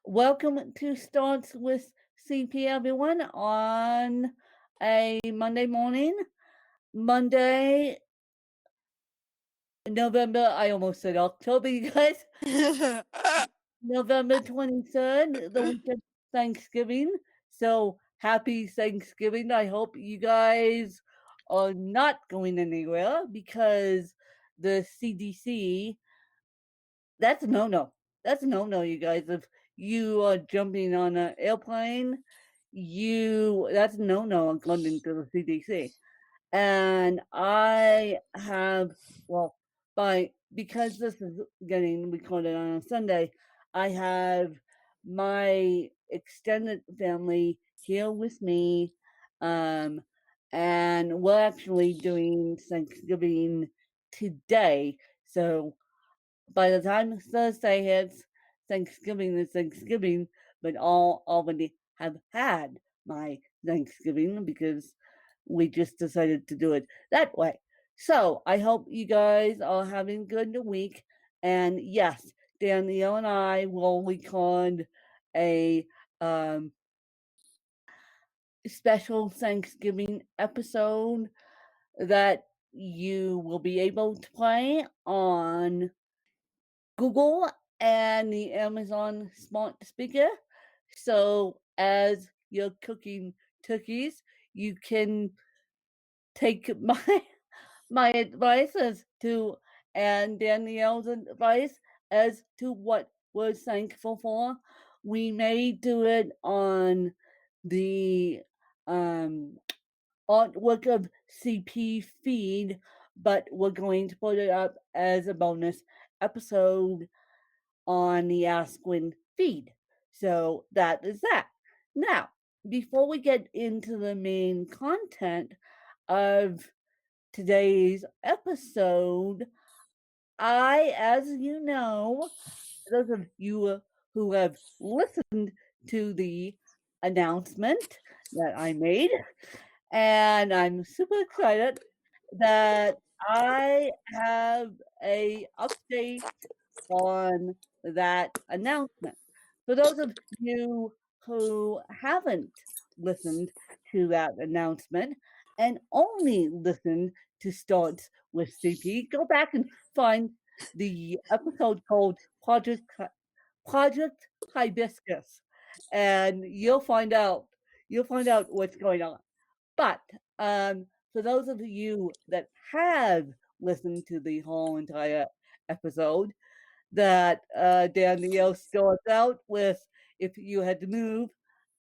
Welcome to Starts with CP, everyone, on a Monday morning. Monday, November, I almost said October, you guys. November 23rd, the week of Thanksgiving. So happy Thanksgiving. I hope you guys are not going anywhere because the CDC, that's a no-no. That's a no-no, you guys. If you are jumping on an airplane, that's a no-no according to the CDC. And I have, well, because this is getting recorded on a Sunday, I have my extended family here with me. Um, and we're actually doing Thanksgiving today. So by the time Thursday hits, Thanksgiving is Thanksgiving, but all already have had my Thanksgiving because we just decided to do it that way. So I hope you guys are having a good week. And yes, Danielle and I will record a special Thanksgiving episode that you will be able to play on Google and the Amazon smart speaker. So as you're cooking turkeys, you can take my advice as to and Danielle's advice as to what we're thankful for. We may do it on the um, artwork of CP feed, but we're going to put it up as a bonus episode on the Ask Gwen feed. So that is that. Now, before we get into the main content of today's episode, as you know, those of you who have listened to the announcement that I made, and I'm super excited that I have a update on that announcement. For those of you who haven't listened to that announcement and only listened to Starts with CP, go back and find the episode called Project Hibiscus, and you'll find out what's going on. But for those of you that have listened to the whole entire episode, that Danielle starts out with, if you had to move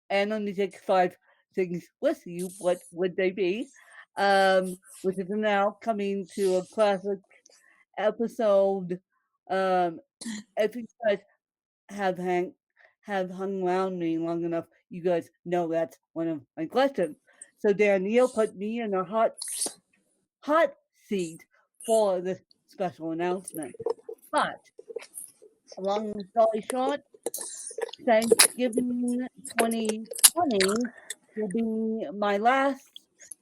and only take 5 things with you, what would they be? Which is now coming to a classic episode. Um, if you guys have hang have hung around me long enough, you guys know that's one of my questions. So Danielle put me in a hot seat for this special announcement. But long story short, Thanksgiving 2020 will be my last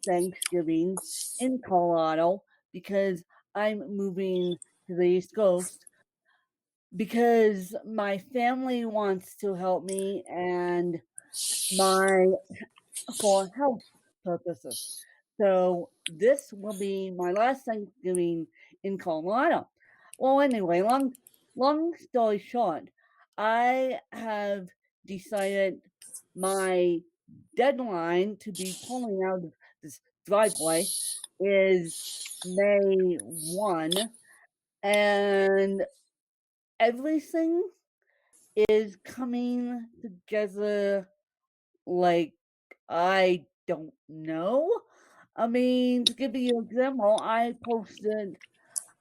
Thanksgiving in Colorado because I'm moving to the East Coast because my family wants to help me and my for health purposes. So this will be my last Thanksgiving in Colorado. Well, anyway, long story short, I have decided my deadline to be pulling out of this driveway is May 1, and everything is coming together like I don't know. I mean, to give you an example, I posted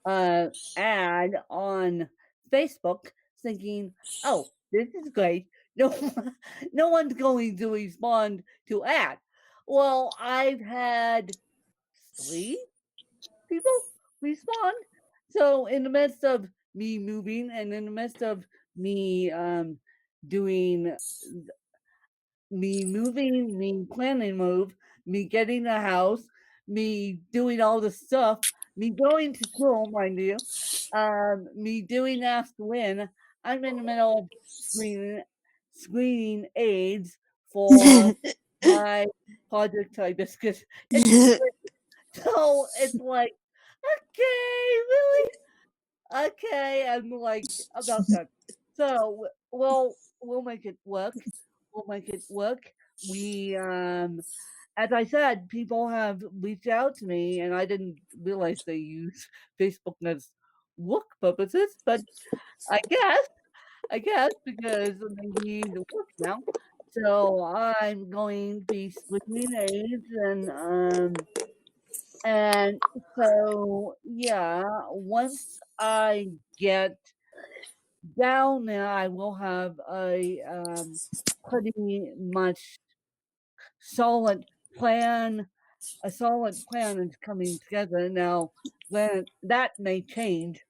an ad on Facebook thinking, "Oh, this is great. No, no one's going to respond to ad." Well, I've had 3 people respond. So in the midst of me moving and in the midst of me doing me moving, me planning move, me getting a house, me doing all the stuff, me going to school, mind you, me doing Ask to Win. I'm in the middle of doing screening aids for my Project Hibiscus. It's so it's like, okay, really? Okay, I'm like about done. So we'll make it work. We'll make it work. We as I said, people have reached out to me and I didn't realize they use Facebook as work purposes, but I guess I guess because they need to work now. So I'm going to be splitting age and so yeah, once I get down there, I will have pretty much solid plan. A solid plan is coming together now. Then that may change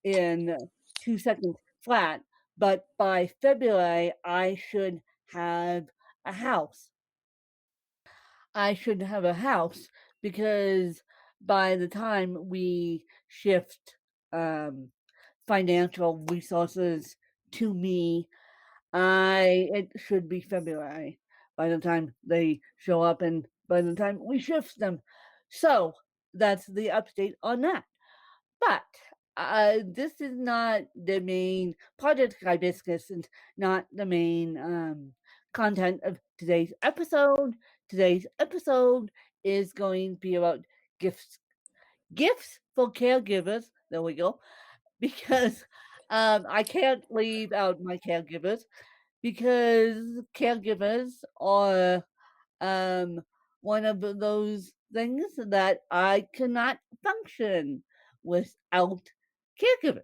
in 2 seconds flat, but by February, I should have a house. I should have a house because by the time we shift um, financial resources to me, it should be February by the time they show up and by the time we shift them. So that's the update on that. But this is not the main Project Hibiscus and not the main content of today's episode. Today's episode is going to be about gifts. Gifts for caregivers. There we go. Because I can't leave out my caregivers because caregivers are um, one of those things that I cannot function without caregivers.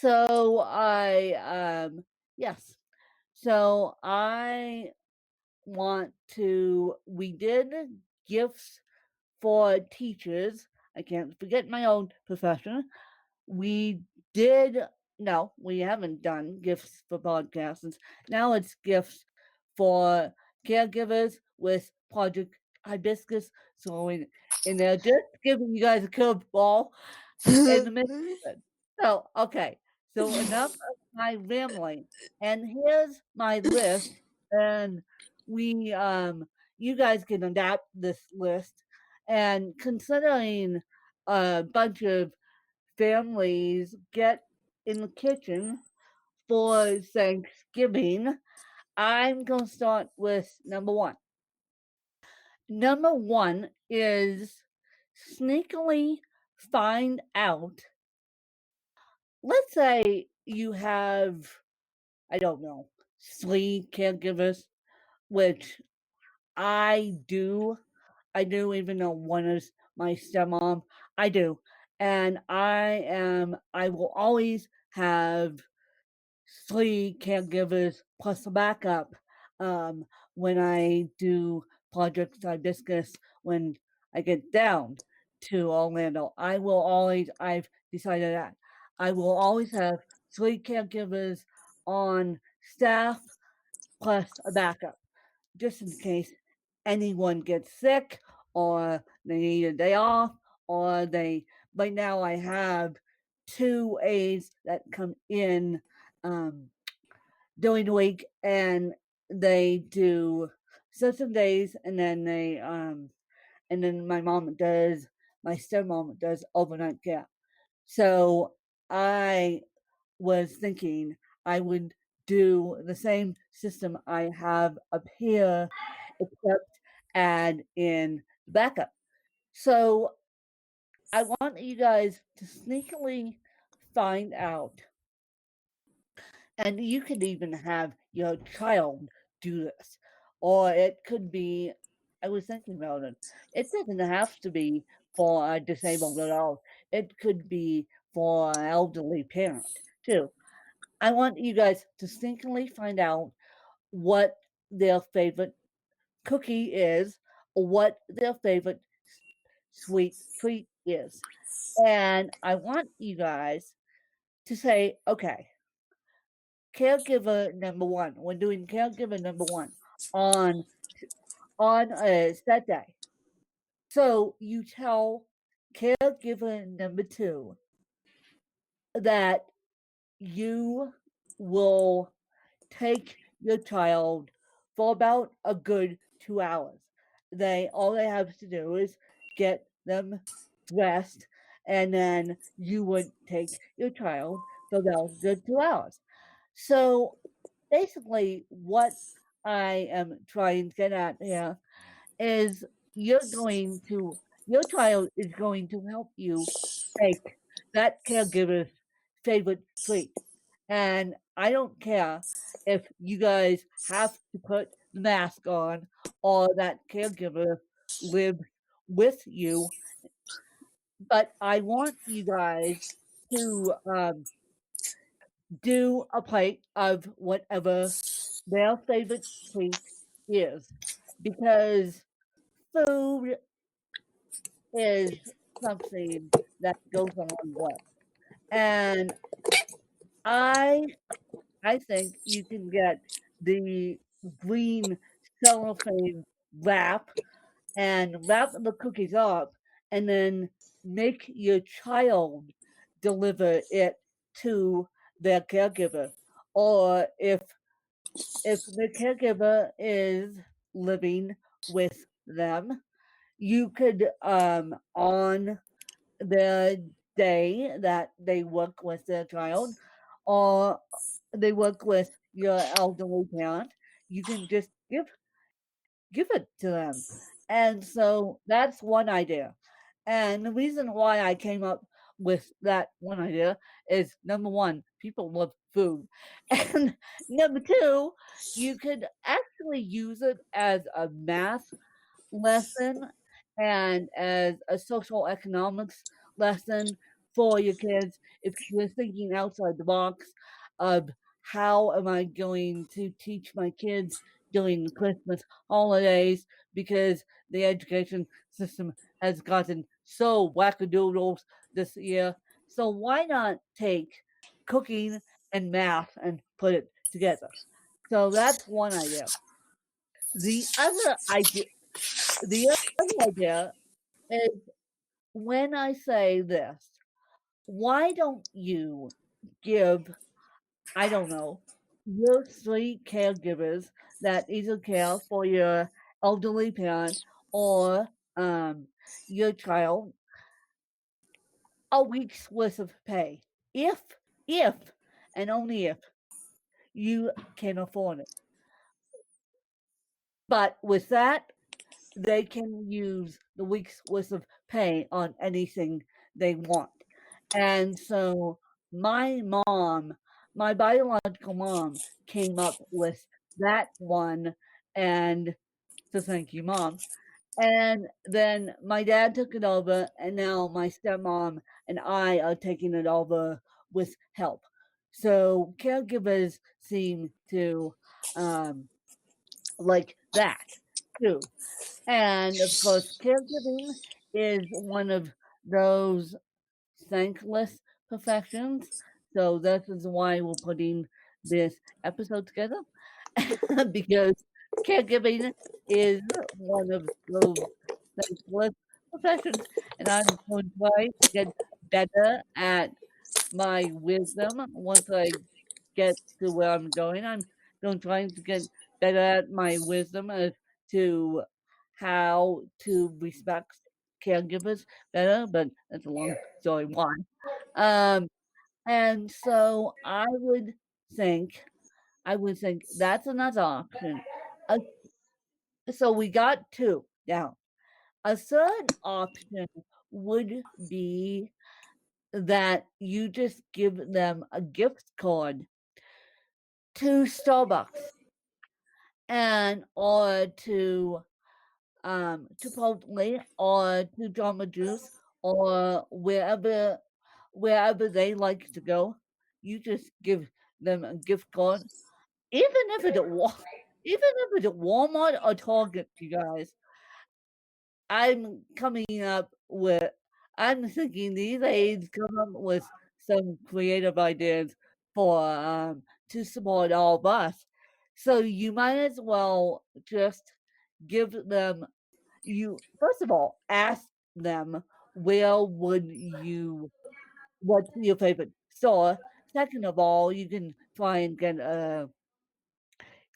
So yes. So I want to, we did gifts for teachers. I can't forget my own profession. We did, no, we haven't done gifts for podcasts. Now it's gifts for caregivers with Project Hibiscus. So in there, just giving you guys a curveball in the middle of it. So, okay. So enough of my rambling. And here's my list. And we you guys can adapt this list. And considering a bunch of families get in the kitchen for Thanksgiving, I'm going to start with number one. Number one is sneakily find out. Let's say you have, I don't know, 3 caregivers, which I do. I do, even though one is my stepmom. I do. And I will always have 3 caregivers plus a backup when I do Project Hibiscus when I get down to Orlando. I've decided that I will always have 3 caregivers on staff plus a backup just in case anyone gets sick or they need a day off or they right now I have 2 aides that come in um, during the week and they do certain days and then my stepmom does overnight care. So I was thinking I would do the same system I have up here, except add in backup. So I want you guys to sneakily find out, and you could even have your child do this, or it could be. I was thinking about it. It doesn't have to be for a disabled adult. It could be for an elderly parent too. I want you guys to distinctly find out what their favorite cookie is, or what their favorite sweet treat is. And I want you guys to say, okay, caregiver number one. We're doing caregiver number one on on a set day. So you tell caregiver number two that you will take your child for about a good 2 hours. All they have to do is get them dressed, and then you would take your child for about a good 2 hours. So basically, what I am trying to get at here is your child is going to help you make that caregiver's favorite treat. And I don't care if you guys have to put the mask on or that caregiver lives with you, but I want you guys to do a plate of whatever their favorite treat is, because food is something that goes a long way. And I I think you can get the green cellophane wrap and wrap the cookies up, and then make your child deliver it to their caregiver. Or if the caregiver is living with them, you could on the day that they work with their child, or they work with your elderly parent, you can just give it to them. And so that's one idea. And the reason why I came up with that one idea is number one, people love food. And number two, you could actually use it as a math lesson and as a social economics lesson for your kids if you're thinking outside the box of how am I going to teach my kids during the Christmas holidays, because the education system has gotten so wackadoodles this year. So why not take cooking and math and put it together? So that's one idea. The other idea the other idea is, when I say this, why don't you give, I don't know, your 3 caregivers that either care for your elderly parent or, um, your child a week's worth of pay, if if, and only if, you can afford it. But with that, they can use the week's worth of pay on anything they want. And so my mom, my biological mom, came up with that one, and so thank you, mom. And then my dad took it over, and now my stepmom and I are taking it over with help. So caregivers seem to um, like that too. And of course, caregiving is one of those thankless professions. So this is why we're putting this episode together, because caregiving is one of those thankless professions. And I'm going to try to get better at my wisdom once I get to where I'm going. I'm going trying to get better at my wisdom as to how to respect caregivers better, but that's a long story why. Um, and so I would think that's another option. Uh, so we got two. Now, a third option would be that you just give them a gift card to Starbucks, and or to Chipotle or to Jamba Juice or wherever they like to go. You just give them a gift card, even if it's even if it's at Walmart or Target, you guys. I'm coming up with I'm thinking these aides come up with some creative ideas for to support all of us. So you might as well just give them you first of all ask them where would you what's your favorite store. Second of all, you can try and get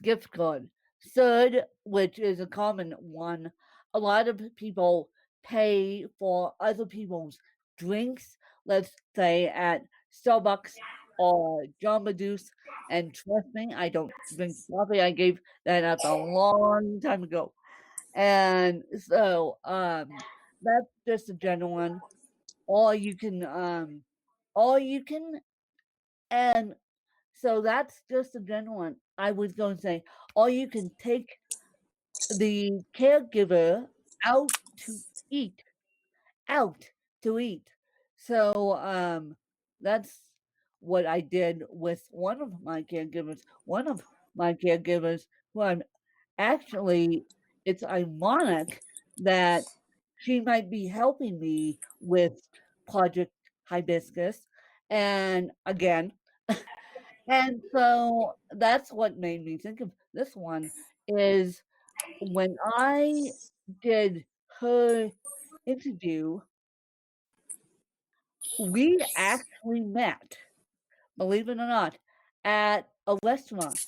gift card. Third, which is a common one, a lot of people pay for other people's drinks, let's say at Starbucks or Jamba Juice. And trust me, I don't drink coffee. I gave that up a long time ago. And so that's just a general one. All you can all you can and so that's just a general one. I was going to say, or you can take the caregiver out to eat, out to eat. So that's what I did with one of my caregivers. One of my caregivers, who I'm actually, it's ironic that she might be helping me with Project Hibiscus. And again, and so that's what made me think of this one is when I did her interview, we actually met, believe it or not, at a restaurant,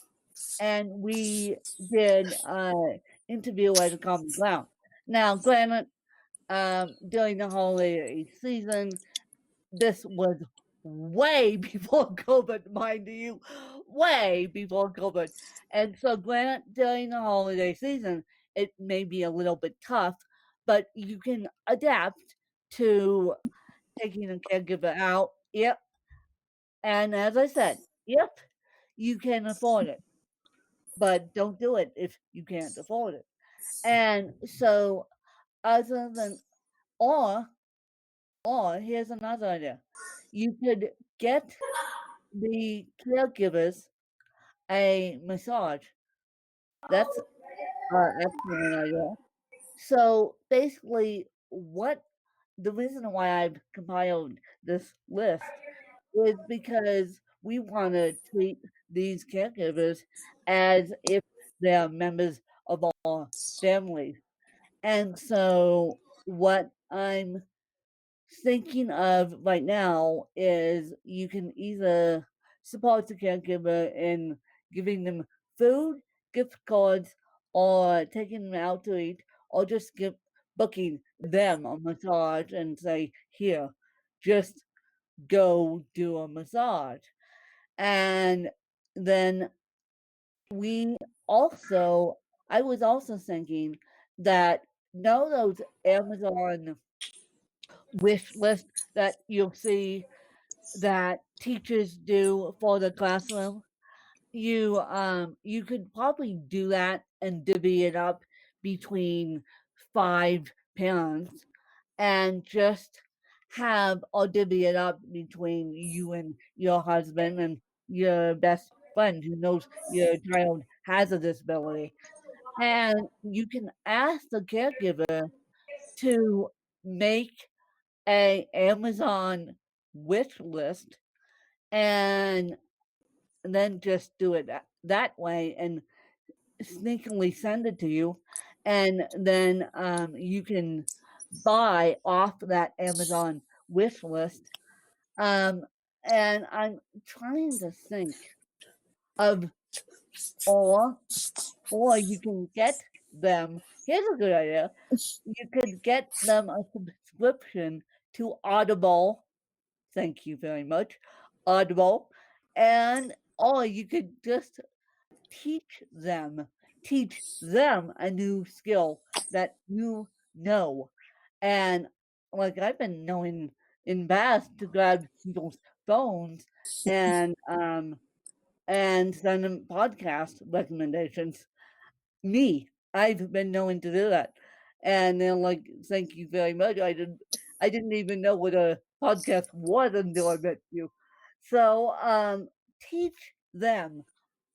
and we did interview at a common ground. Now, granted, during the holiday season, this was way before COVID, mind you, way before COVID. And so, granted, during the holiday season, it may be a little bit tough, but you can adapt to taking a caregiver out. Yep. And as I said, yep, you can afford it, but don't do it if you can't afford it. And so, other than, or, or here's another idea, you could get the caregivers a massage. That's excellent idea. So basically, what the reason why I've compiled this list is because we want to treat these caregivers as if they're members of our family. And so, what I'm thinking of right now is you can either support the caregiver in giving them food, gift cards, or taking them out to eat, or just booking them a massage and say, here, just go do a massage. And then we also, I was also thinking that know those Amazon wish list that you'll see that teachers do for the classroom. You could probably do that and divvy it up between 5 parents and just have or divvy it up between you and your husband and your best friend who knows your child has a disability. And you can ask the caregiver to make a Amazon wish list and then just do it that way and sneakily send it to you. And then you can buy off that Amazon wish list. Um, and I'm trying to think of, or, or you can get them. Here's a good idea. You could get them a subscription to Audible. Thank you very much, Audible. And or you could just teach them, teach them a new skill that you know. And like I've been knowing in past to grab people's phones and send them podcast recommendations. Me, I've been known to do that. And they're like, "Thank you very much. I didn't even know what a podcast was until I met you." So, teach them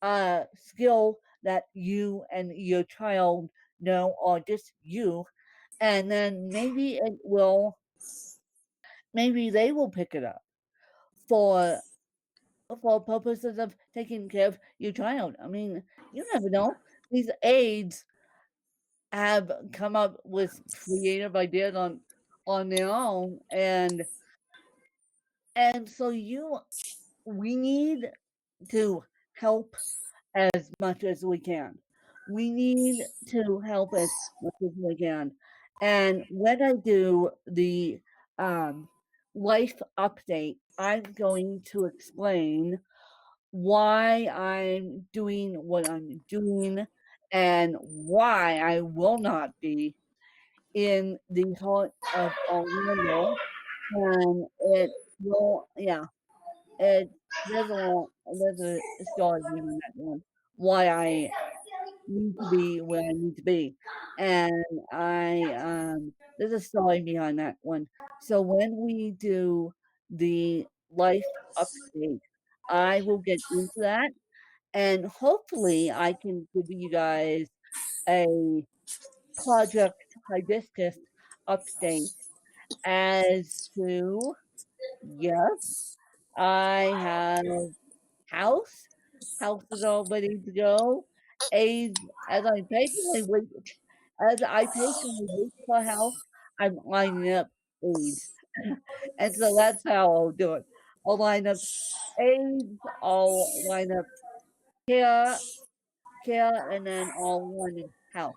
a skill that you and your child know, or just you, and then maybe they will pick it up for purposes of taking care of your child. I mean, you never know. These aides have come up with creative ideas on their own, and so we need to help as much as we can. We need to help as much as we can. And when I do the um, life update, I'm going to explain why I'm doing what I'm doing and why I will not be in the heart of Orlando. And it will, yeah, it there's a story behind that one. Why I need to be where I need to be. And there's a story behind that one. So when we do the life update, I will get into that and hopefully I can give you guys a project hibiscus update as to, yes, I have house. House is all ready to go. Age, as I patiently wait, as I patiently wait for house, I'm lining up age, and so that's how I'll do it. I'll line up age. I'll line up care, and then I'll line up house.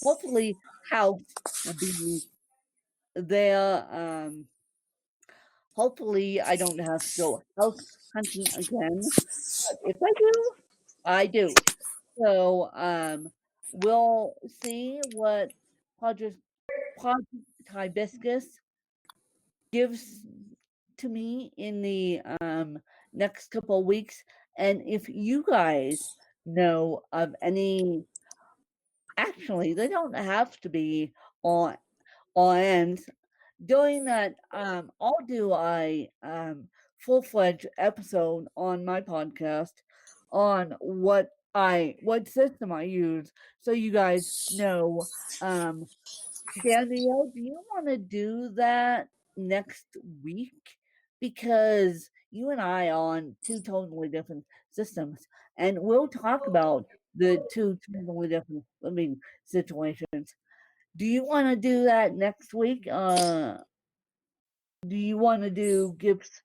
Hopefully, house will be there. Hopefully, I don't have to go house hunting again. But if I do, I do. So, we'll see what Project Project Hibiscus gives to me in the next couple of weeks. And if you guys know of any, actually, they don't have to be on ends. Doing that, I'll do a full-fledged episode on my podcast on what system I use, so you guys know. Um, Danielle, do you want to do that next week? Because you and I are on two totally different systems, and we'll talk about the two totally different living situations. Do you want to do that next week? Do you want to do gifts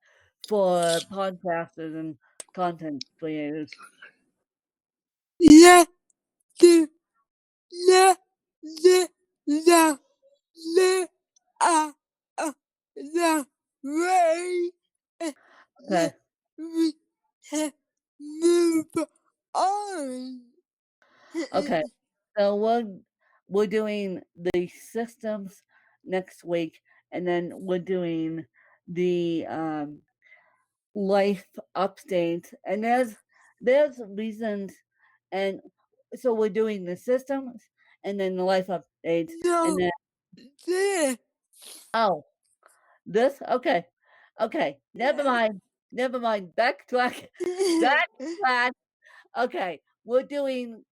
for podcasters and content creators? La, de, la, le, la, le, a, a, la, way, Okay. le, we, have move on. Okay. So we're doing the systems next week, and then we're doing the life updates. And there's reasons, and so we're doing the systems, and then the life updates, and No, then there. oh, this okay, okay. Never mind. Backtrack, backtrack. Okay, we're doing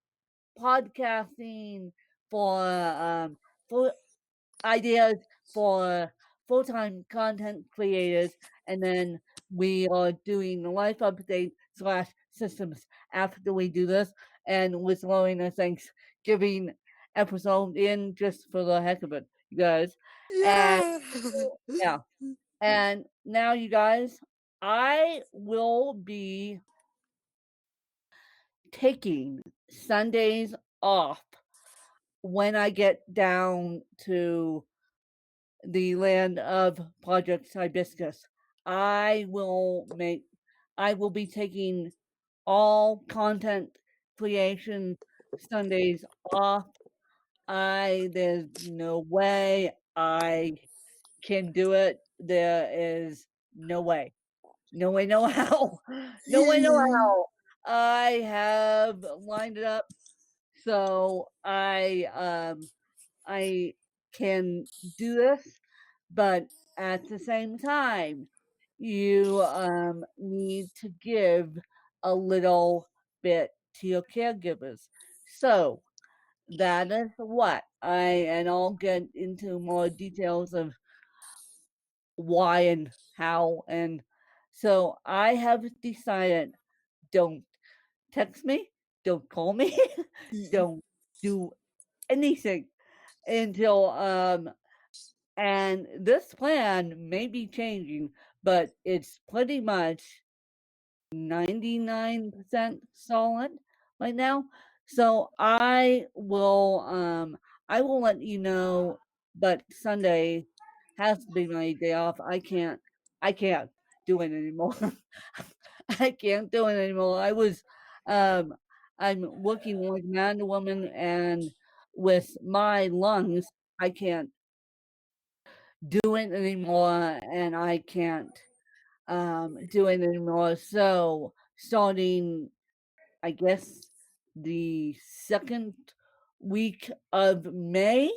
podcasting for ideas for full-time content creators, and then we are doing the life update slash systems after we do this, and we're throwing a Thanksgiving episode in just for the heck of it, you guys. And Yeah. yeah, and now you guys, I will be taking Sundays off when I get down to the land of Project Hibiscus. I will make I will be taking all content creation Sundays off. There's no way I can do it. There is no way. No way, no how. No way, no how. I have lined it up so I can do this, but at the same time, you need to give a little bit to your caregivers. So that is what and I'll get into more details of why and how. And so I have decided, don't text me, don't call me, don't do anything until and this plan may be changing, but it's pretty much 99% solid. right now. So I will let you know, but Sunday has to be my day off. I can't do it anymore. I can't do it anymore. Um I'm working like a man and woman, and with my lungs I can't do it anymore, and I can't do it anymore. So starting, I guess, the second week of May,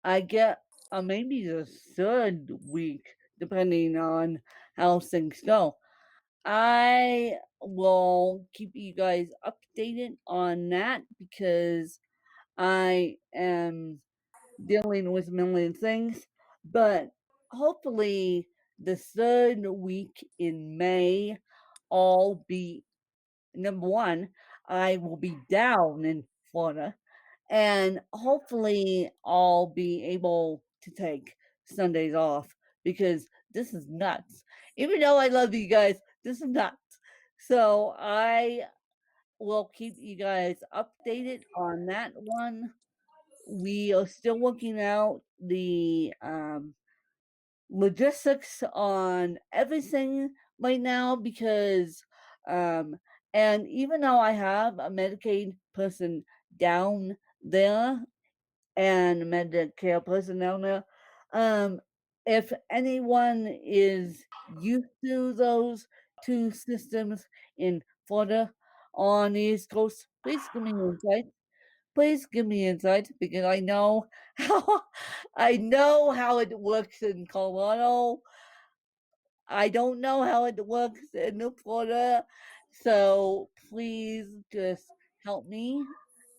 I get, maybe the third week, depending on how things go. I will keep you guys updated on that because I am dealing with a million things. But hopefully, the third week in May, I'll be number one, I will be down in Florida, and hopefully I'll be able to take Sundays off because this is nuts. Even though I love you guys, this is nuts. So I will keep you guys updated on that one. We are still working out the logistics on everything right now because um and even though I have a Medicaid person down there and a Medicare person down there, um if anyone is used to those two systems in Florida on the East Coast, please give me insight. Please give me insight because I know how I know how it works in Colorado. I don't know how it works in Florida. So please just help me.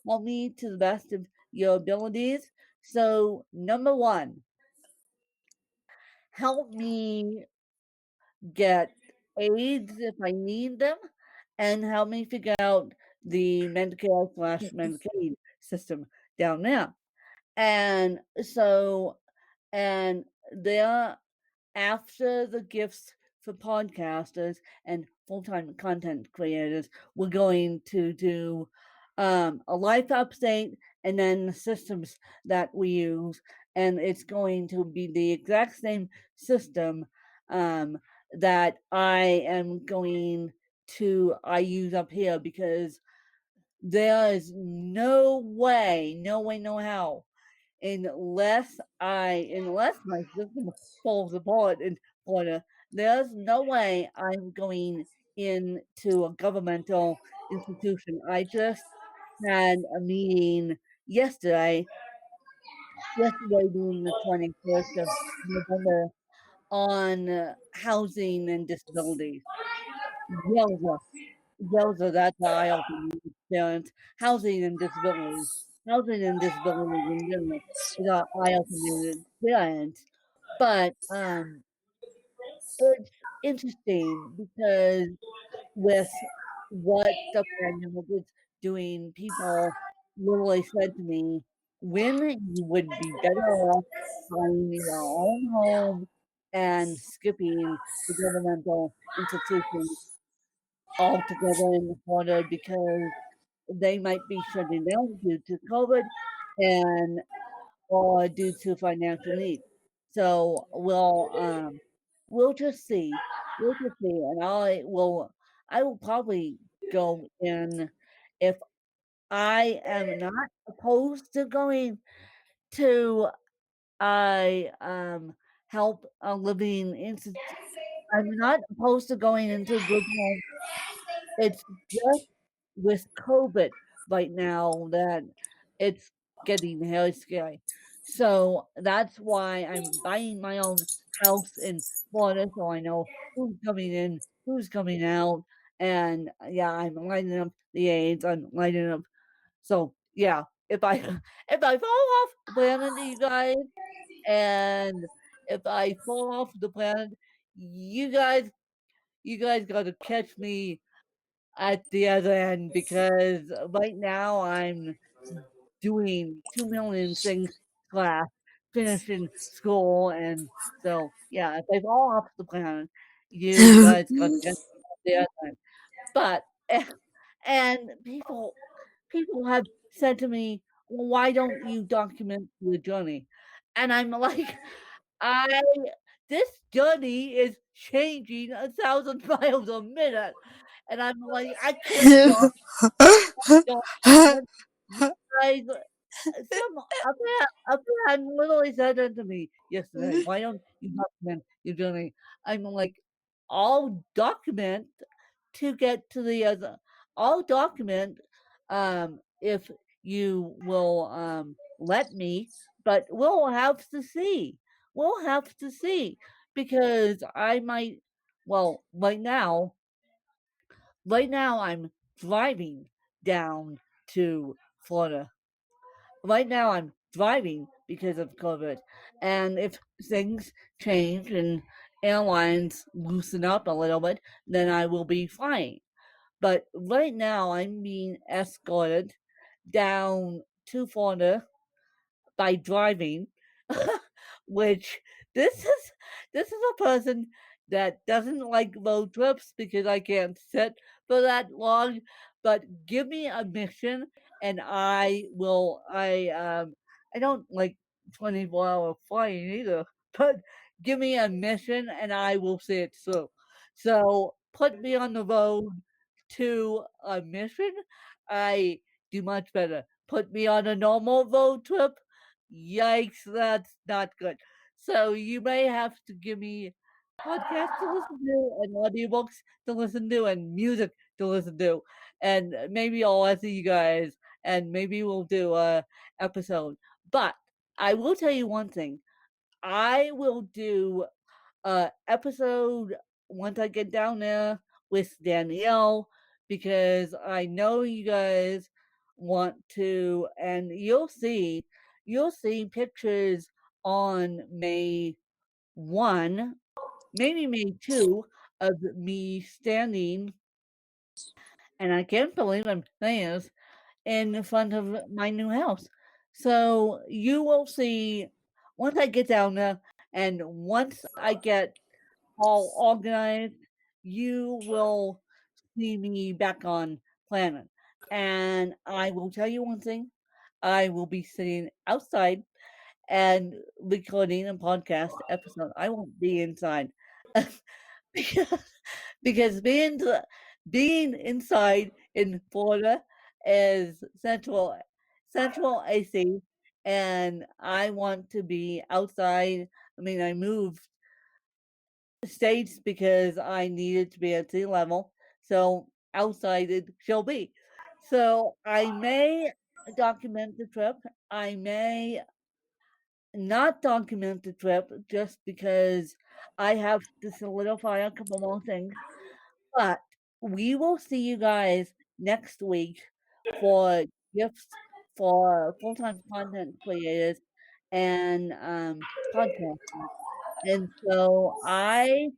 Help me to the best of your abilities. So number one, help me get aids if I need them, and help me figure out the Medicare slash Medicaid system down there. And so, and there, after the gifts for podcasters and full-time content creators, we're going to do a life update and then the systems that we use. And it's going to be the exact same system um, that I use up here because there is no way, no way, no how, unless my system falls apart in Florida, there's no way I'm going into a governmental institution. I just had a meeting yesterday, yesterday being the 21st of November, on housing and disabilities. Yelza, Yelza, that's how I often use parents. Housing and disabilities. Housing and disabilities in general is how I often use experience. But it's interesting because with what the pandemic is doing, people literally said to me, when you would be better off buying your own home and skipping the governmental institutions altogether in Florida because they might be shutting down due to COVID and or due to financial need. So we'll just see. We'll just see. And I will probably go in if I am not opposed to going to I help a living institute. I'm not opposed to going into a group home. It's just with COVID right now that it's getting very scary. So that's why I'm buying my own house in Florida so I know who's coming in, who's coming out, and yeah, I'm lighting up the aids. I'm lighting up. So yeah, if I if I fall off the planet, you guys, and if I fall off the planet, you guys, you guys got to catch me at the other end because right now I'm doing 2 million things class, finishing school, and so yeah, if I fall off the planet, you guys got to get the other end. But And people have said to me, "Well, why don't you document the journey?" And I'm like, I this journey is changing 1,000 miles a minute, and I'm like, I can't document you guys. Some a man literally said that to me yesterday. Why don't you document your journey? I'm like, I'll document to get to the other. I'll document if you will let me, but we'll have to see. We'll have to see because I might. Well, right now I'm driving down to Florida. Right now I'm driving because of COVID. And if things change and airlines loosen up a little bit, then I will be flying. But right now I'm being escorted down to Florida by driving, which this is this is a person that doesn't like road trips because I can't sit for that long. But give me a mission, and I don't like 24-hour flying either. But give me a mission, and I will see it through. So put me on the road to a mission. I do much better. Put me on a normal road trip. Yikes, that's not good. So you may have to give me podcasts to listen to and audiobooks to listen to and music to listen to. And maybe I'll answer you guys and maybe we'll do a episode. But I will tell you one thing. I will do episode once I get down there with Danielle because I know you guys want to, and you'll see pictures on May 1, maybe May 2, of me standing, and I can't believe I'm saying this, in front of my new house. So you will see once I get down there, and once I get all organized, you will see me back on planet. And I will tell you one thing, I will be sitting outside and recording a podcast episode. I won't be inside because, because being inside in Florida is central AC, and I want to be outside. I mean, I moved states because I needed to be at sea level. So outside it shall be. So I may document the trip. I may not document the trip just because I have to solidify a couple more things. But we will see you guys next week for gifts for full time content creators and podcasters. And so I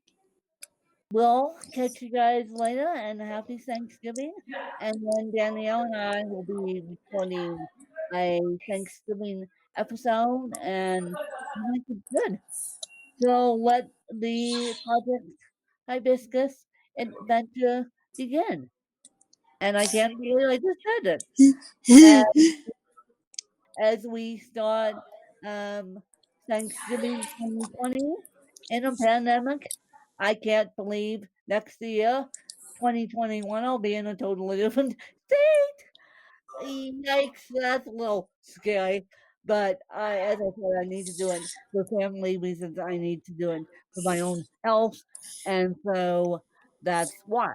we'll catch you guys later and happy Thanksgiving. And then Danielle and I will be recording a Thanksgiving episode and we'll make it good. So let the Project Hibiscus adventure begin. And I can't believe I just said it. As we start um, Thanksgiving 2020 in a pandemic. I can't believe next year, 2021, I'll be in a totally different state. Yikes, that's a little scary. But as I said, I need to do it for family reasons. I need to do it for my own health. And so that's why.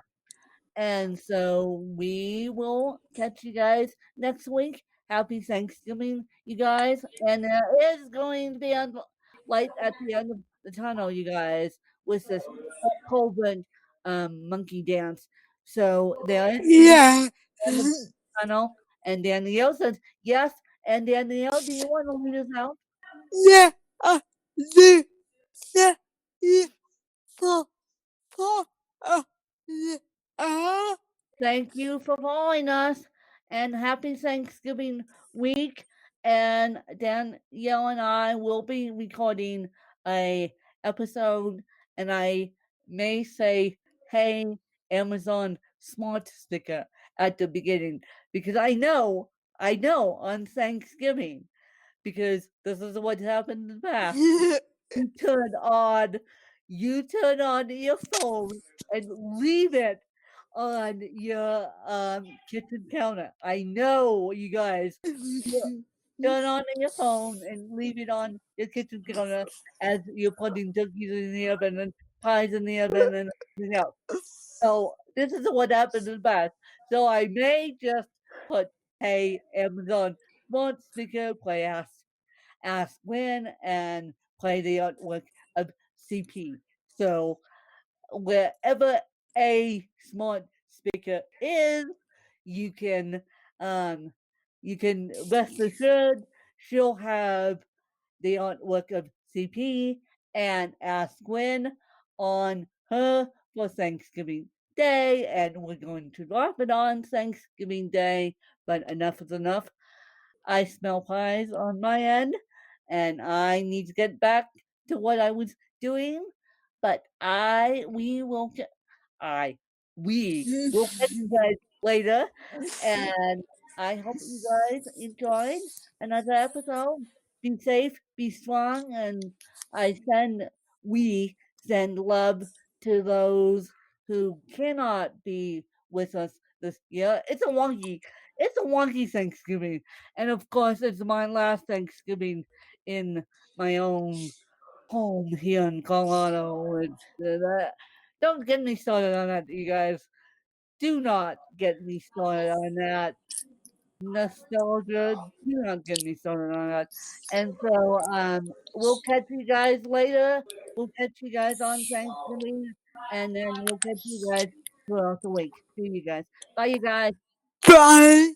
And so we will catch you guys next week. Happy Thanksgiving, you guys. And there is going to be a light at the end of the tunnel, you guys, with this COVID monkey dance. So there is going to be Yeah. in the tunnel. And Danielle says, yes. And Danielle, do you want to lead us out? Yeah. The the yeah, for yeah, uh, Thank you for following us and happy Thanksgiving week. And Danielle and I will be recording a episode and I may say, hey, Amazon smart sticker at the beginning because I know on Thanksgiving because this is what happened in the past. You turn on you turn on your phone and leave it on your kitchen counter. I know you guys turn on your phone and leave it on your kitchen counter as you're putting turkeys in the oven and pies in the oven and everything else. So this is what happened in the past. So I may just put, hey, Amazon, smart speaker, play ask when and play the artwork of CP. So wherever a smart speaker is, you can um you can rest assured she'll have the artwork of CP and Ask Gwen on her for Thanksgiving Day, and we're going to drop it on Thanksgiving Day, but enough is enough. I smell pies on my end, and I need to get back to what I was doing. But I we will catch you guys later, and I hope you guys enjoyed another episode. Be safe, be strong, and we send love to those who cannot be with us this year. It's a wonky Thanksgiving. And of course, it's my last Thanksgiving in my own home here in Colorado. Don't get me started on that, you guys. Do not get me started on that. Nostalgia, do not get me started on that. And so, we'll catch you guys later. We'll catch you guys on Thanksgiving, and then we'll catch you guys throughout the week. See you guys. Bye, you guys. Bye.